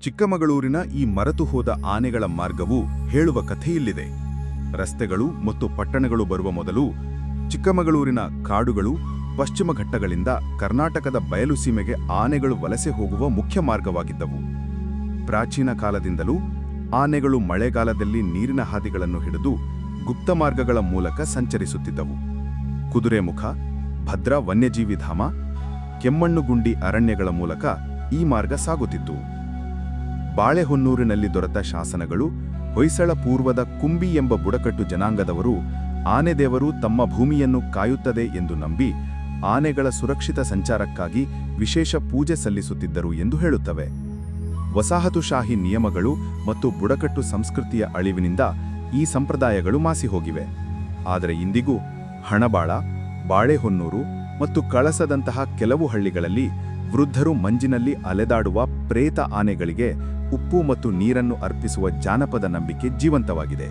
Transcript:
ಚಿಕ್ಕಮಗಳೂರಿನ ಈ ಮರೆತು ಹೋದ ಆನೆಗಳ ಮಾರ್ಗವು ಹೇಳುವ ಕಥೆಯಿಲ್ಲಿದೆ. ರಸ್ತೆಗಳು ಮತ್ತು ಪಟ್ಟಣಗಳು ಬರುವ ಮೊದಲು ಚಿಕ್ಕಮಗಳೂರಿನ ಕಾಡುಗಳು, ಪಶ್ಚಿಮ ಘಟ್ಟಗಳಿಂದ ಕರ್ನಾಟಕದ ಬಯಲು ಸೀಮೆಗೆ ಆನೆಗಳು ವಲಸೆ ಹೋಗುವ ಮುಖ್ಯ ಮಾರ್ಗವಾಗಿದ್ದವು. ಪ್ರಾಚೀನ ಕಾಲದಿಂದಲೂ ಆನೆಗಳು ಮಳೆಗಾಲದಲ್ಲಿ ನೀರಿನ ಹಾದಿಗಳನ್ನು ಹಿಡಿದು ಗುಪ್ತ ಮಾರ್ಗಗಳ ಮೂಲಕ ಸಂಚರಿಸುತ್ತಿದ್ದವು. ಕುದುರೆಮುಖ, ಭದ್ರಾ ವನ್ಯಜೀವಿ ಧಾಮ, ಕೆಮ್ಮಣ್ಣುಗುಂಡಿ ಅರಣ್ಯಗಳ ಮೂಲಕ ಈ ಮಾರ್ಗ ಸಾಗುತ್ತಿತ್ತು. ಬಾಳೆಹೊನ್ನೂರಿನಲ್ಲಿ ದೊರೆತ ಶಾಸನಗಳು ಹೊಯ್ಸಳ ಪೂರ್ವದ ಕುಂಬಿ ಎಂಬ ಬುಡಕಟ್ಟು ಜನಾಂಗದವರು ಆನೆದೇವರು ತಮ್ಮ ಭೂಮಿಯನ್ನು ಕಾಯುತ್ತದೆ ಎಂದು ನಂಬಿ ಆನೆಗಳ ಸುರಕ್ಷಿತ ಸಂಚಾರಕ್ಕಾಗಿ ವಿಶೇಷ ಪೂಜೆ ಸಲ್ಲಿಸುತ್ತಿದ್ದರು ಎಂದು ಹೇಳುತ್ತವೆ. ವಸಾಹತುಶಾಹಿ ನಿಯಮಗಳು ಮತ್ತು ಬುಡಕಟ್ಟು ಸಂಸ್ಕೃತಿಯ ಅಳಿವಿನಿಂದ ಈ ಸಂಪ್ರದಾಯಗಳು ಮಾಸಿಹೋಗಿವೆ. ಆದರೆ ಇಂದಿಗೂ ಹಣಬಾಳ, ಬಾಳೆಹೊನ್ನೂರು ಮತ್ತು ಕಳಸದಂತಹ ಕೆಲವು ಹಳ್ಳಿಗಳಲ್ಲಿ ವೃದ್ಧರು ಮಂಜಿನಲ್ಲಿ ಅಲೆದಾಡುವ ಪ್ರೇತ ಆನೆಗಳಿಗೆ ಉಪ್ಪು ಮತ್ತು ನೀರನ್ನು ಅರ್ಪಿಸುವ ಜಾನಪದ ನಂಬಿಕೆ ಜೀವಂತವಾಗಿದೆ.